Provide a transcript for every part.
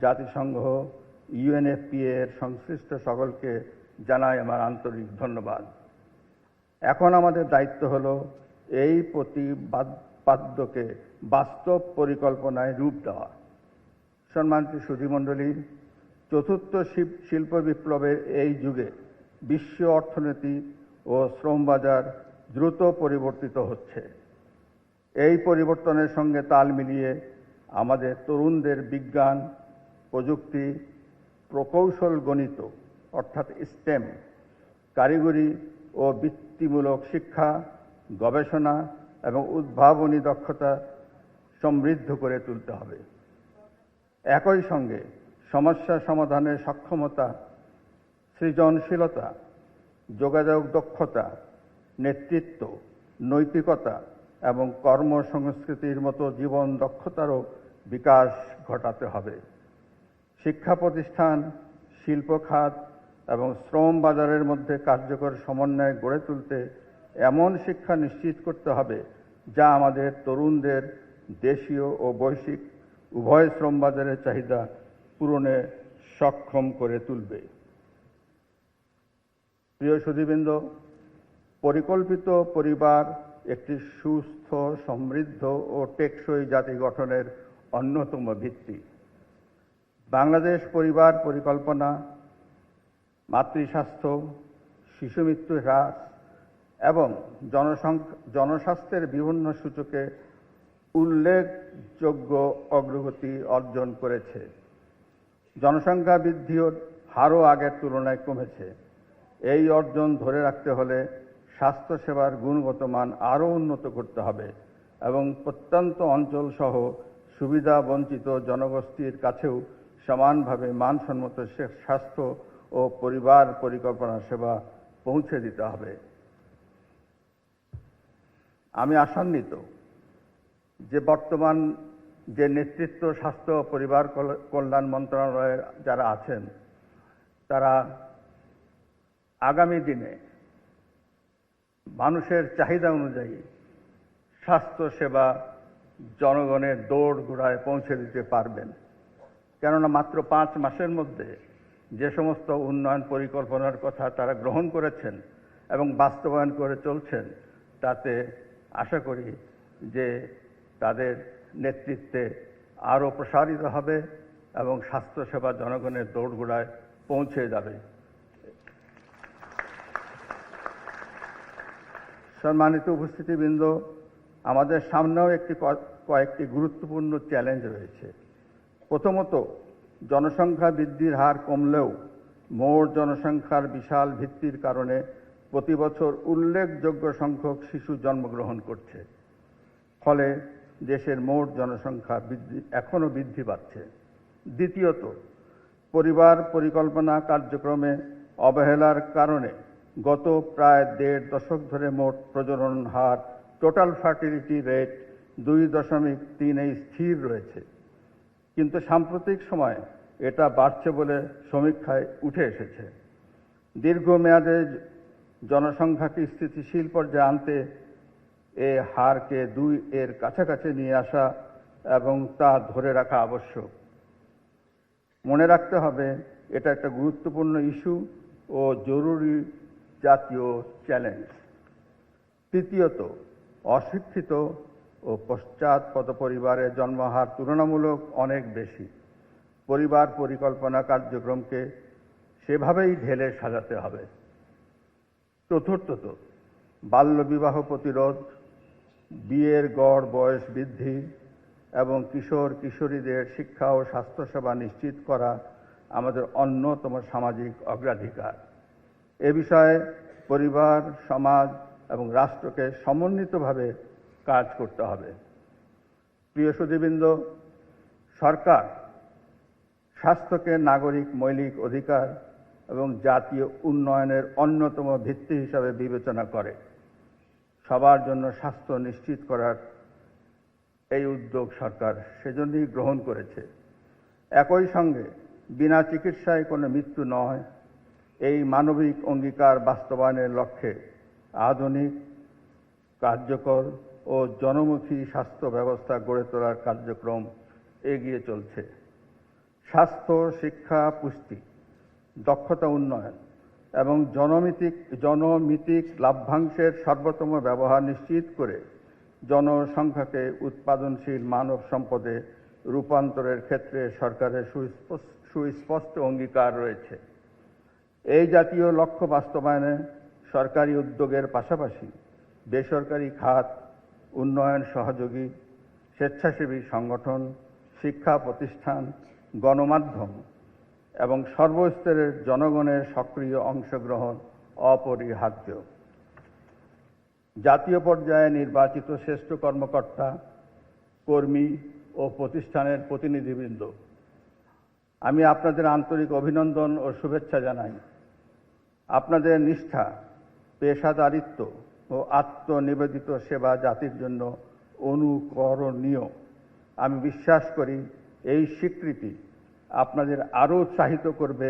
জাতিসংঘ, ইউএনএফপিএ এর সংশ্লিষ্ট সকলকে জানাই আমার আন্তরিক ধন্যবাদ। এখন আমাদের দায়িত্ব হলো এই প্রতিপাদ্যকে বাস্তব পরিকল্পনায় রূপ দেওয়া। সম্মানিত সুধীমণ্ডলী, চতুর্থ শিল্প বিপ্লবের এই যুগে বিশ্ব অর্থনীতি ও শ্রম বাজার দ্রুত পরিবর্তিত হচ্ছে। এই পরিবর্তনের সঙ্গে তাল মিলিয়ে আমাদের তরুণদের বিজ্ঞান, প্রযুক্তি, প্রকৌশল, গণিত অর্থাৎ স্টেম, কারিগরি ও বৃত্তিমূলক শিক্ষা, গবেষণা এবং উদ্ভাবনী দক্ষতা সমৃদ্ধ করে তুলতে হবে। একই সঙ্গে সমস্যা সমাধানের সক্ষমতা, সৃজনশীলতা, যোগাযোগ দক্ষতা, নেতৃত্ব, নৈতিকতা এবং কর্মসংস্কৃতির মতো জীবন দক্ষতারও বিকাশ ঘটাতে হবে। শিক্ষা প্রতিষ্ঠান, শিল্প খাত এবং শ্রম বাজারের মধ্যে কার্যকর সমন্বয় গড়ে তুলতে এমন শিক্ষা নিশ্চিত করতে হবে যা আমাদের তরুণদের দেশীয় ও বৈশ্বিক উভয় শ্রম বাজারের চাহিদা পূরণে সক্ষম করে তুলবে। প্রিয় সুধীবৃন্দ, পরিকল্পিত পরিবার একটি সুস্থ, সমৃদ্ধ ও টেকসই জাতি গঠনের অন্যতম ভিত্তি। বাংলাদেশ পরিবার পরিকল্পনা মাতৃস্বাস্থ্য, শিশু মৃত্যু হ্রাস এবং জনস্বাস্থ্যের বিভিন্ন সূচকে উল্লেখযোগ্য অগ্রগতি অর্জন করেছে। জনসংখ্যা বৃদ্ধির হারও আগের তুলনায় কমেছে। এই অর্জন ধরে রাখতে হলে স্বাস্থ্যসেবার গুণগত মান আরও উন্নত করতে হবে এবং প্রত্যন্ত অঞ্চল সহ সুবিধা বঞ্চিত জনগোষ্ঠীর কাছেও সমানভাবে মানসম্মত স্বাস্থ্য ও পরিবার পরিকল্পনা সেবা পৌঁছে দিতে হবে। আমি আশান্বিত যে বর্তমান যে নেতৃত্ব স্বাস্থ্য ও পরিবার কল্যাণ মন্ত্রণালয়ের যারা আছেন, তারা আগামী দিনে মানুষের চাহিদা অনুযায়ী স্বাস্থ্য সেবা জনগণের দোরগোড়ায় পৌঁছে দিতে পারবেন। কেননা মাত্র 5 মাসের মধ্যে যে সমস্ত উন্নয়ন পরিকল্পনার কথা তারা গ্রহণ করেছেন এবং বাস্তবায়ন করে চলছেন, তাতে আশা করি যে তাদের নেতৃত্বে আরও প্রসারিত হবে এবং স্বাস্থ্যসেবা জনগণের দোরগোড়ায় পৌঁছে যাবে। সম্মানিত উপস্থিতিবৃন্দ, আমাদের সামনেও কয়েকটি গুরুত্বপূর্ণ চ্যালেঞ্জ রয়েছে। প্রথমত, জনসংখ্যা বৃদ্ধির হার কমলেও মোট জনসংখ্যার বিশাল ভিত্তির কারণে প্রতি বছর উল্লেখযোগ্য সংখ্যক শিশু জন্মগ্রহণ করছে। ফলে দেশের মোট জনসংখ্যা এখনও বৃদ্ধি পাচ্ছে। দ্বিতীয়ত, পরিবার পরিকল্পনা কার্যক্রমে অবহেলার কারণে গত প্রায় 1.5 দশক ধরে মোট প্রজনন হার, টোটাল ফার্টিলিটি রেট 2.3 স্থির রয়েছে, কিন্তু সাম্প্রতিক সময়ে এটা বাড়ছে বলে সমীক্ষায় উঠে এসেছে। দীর্ঘমেয়াদে জনসংখ্যাকে স্থিতিশীল পর্যায়ে আনতে এ হারকে 2 এর কাছাকাছি নিয়ে আসা এবং তা ধরে রাখা আবশ্যক। মনে রাখতে হবে এটা একটা গুরুত্বপূর্ণ ইস্যু ও জরুরি জাতীয় চ্যালেঞ্জ। তৃতীয়ত, অশিক্ষিত ও পশ্চাৎপদ পরিবারের জন্মহার তুলনামূলক অনেক বেশি। পরিবার পরিকল্পনা কার্যক্রমকে সেভাবেই ঢেলে সাজাতে হবে। চতুর্থত, বাল্যবিবাহ প্রতিরোধ, বিয়ের গড় বয়স বৃদ্ধি এবং কিশোর কিশোরীদের শিক্ষা ও স্বাস্থ্যসেবা নিশ্চিত করা আমাদের অন্যতম সামাজিক অগ্রাধিকার। এ বিষয়ে পরিবার, সমাজ এবং রাষ্ট্রকে সমন্বিতভাবে কাজ করতে হবে। প্রিয় সুধীবৃন্দ, সরকার স্বাস্থ্যকে নাগরিক মৌলিক অধিকার এবং জাতীয় উন্নয়নের অন্যতম ভিত্তি হিসাবে বিবেচনা করে। সবার জন্য স্বাস্থ্য নিশ্চিত করার এই উদ্যোগ সরকার সেজন্যই গ্রহণ করেছে। একই সঙ্গে বিনা চিকিৎসায় কোনো মৃত্যু নয়, এই মানবিক অঙ্গীকার বাস্তবায়নের লক্ষ্যে আধুনিক, কার্যকর ও জনমুখী স্বাস্থ্য ব্যবস্থা গড়ে তোলার কার্যক্রম এগিয়ে চলছে। স্বাস্থ্য, শিক্ষা, পুষ্টি, দক্ষতা উন্নয়ন এবং জনমিতিক লাভ্যাংশের সর্বোত্তম ব্যবহার নিশ্চিত করে জনসংখ্যাকে উৎপাদনশীল মানব সম্পদে রূপান্তরের ক্ষেত্রে সরকারের সুস্পষ্ট অঙ্গীকার রয়েছে। এই জাতীয় লক্ষ্য বাস্তবায়নে সরকারি উদ্যোগের পাশাপাশি বেসরকারি খাত, উন্নয়ন সহযোগী, স্বেচ্ছাসেবী সংগঠন, শিক্ষা প্রতিষ্ঠান, গণমাধ্যম এবং সর্বস্তরের জনগণের সক্রিয় অংশগ্রহণ অপরিহার্য। জাতীয় পর্যায়ে নির্বাচিত শ্রেষ্ঠ কর্মকর্তা, কর্মী ও প্রতিষ্ঠানের প্রতিনিধিবৃন্দ, আমি আপনাদের আন্তরিক অভিনন্দন ও শুভেচ্ছা জানাই। আপনাদের নিষ্ঠা, পেশাদারিত্ব ও আত্মনিবেদিত সেবা জাতির জন্য অনুকরণীয়। আমি বিশ্বাস করি এই স্বীকৃতি আপনাদের আরও উৎসাহিত করবে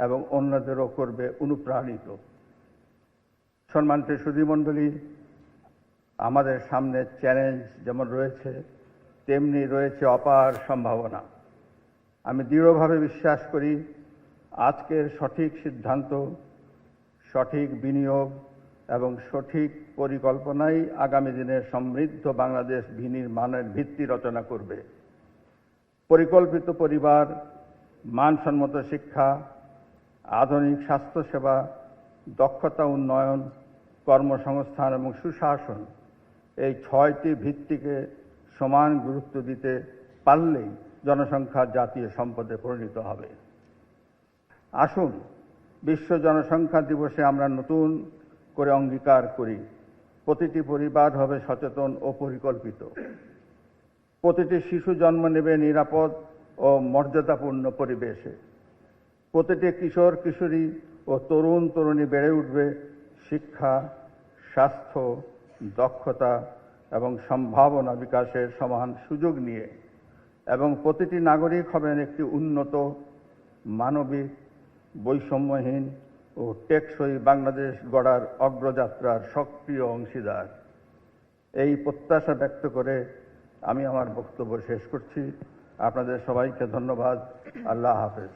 এবং অন্যদেরও করবে অনুপ্রাণিত। সম্মানিত সুধীমণ্ডলী, আমাদের সামনে চ্যালেঞ্জ যেমন রয়েছে, তেমনি রয়েছে অপার সম্ভাবনা। আমি দৃঢ়ভাবে বিশ্বাস করি আজকের সঠিক সিদ্ধান্ত, সঠিক বিনিয়োগ এবং সঠিক পরিকল্পনাই আগামী দিনের সমৃদ্ধ বাংলাদেশ বিনির্মাণের ভিত্তি রচনা করবে। পরিকল্পিত পরিবার, মানসম্মত শিক্ষা, আধুনিক স্বাস্থ্যসেবা, দক্ষতা উন্নয়ন, কর্মসংস্থান এবং সুশাসন, এই 6টি ভিত্তিকে সমান গুরুত্ব দিতে পারলেই জনসংখ্যা জাতীয় সম্পদে পরিণত হবে। আসুন বিশ্ব জনসংখ্যা দিবসে আমরা নতুন করে অঙ্গীকার করি, প্রতিটি পরিবার হবে সচেতন ও পরিকল্পিত। প্রতিটি শিশু জন্ম নেবে নিরাপদ ও মর্যাদাপূর্ণ পরিবেশে। প্রতিটি কিশোর কিশোরী ও তরুণ তরুণী বেড়ে উঠবে শিক্ষা, স্বাস্থ্য, দক্ষতা এবং সম্ভাবনা বিকাশের সমান সুযোগ নিয়ে, এবং প্রতিটি নাগরিক হবেন একটি উন্নত, মানবিক, বৈষম্যহীন ও টেকসই বাংলাদেশ গড়ার অগ্রযাত্রার সক্রিয় অংশীদার। এই প্রত্যাশা ব্যক্ত করে আমি আমার বক্তব্য শেষ করছি। আপনাদের সবাইকে ধন্যবাদ। আল্লাহ হাফেজ।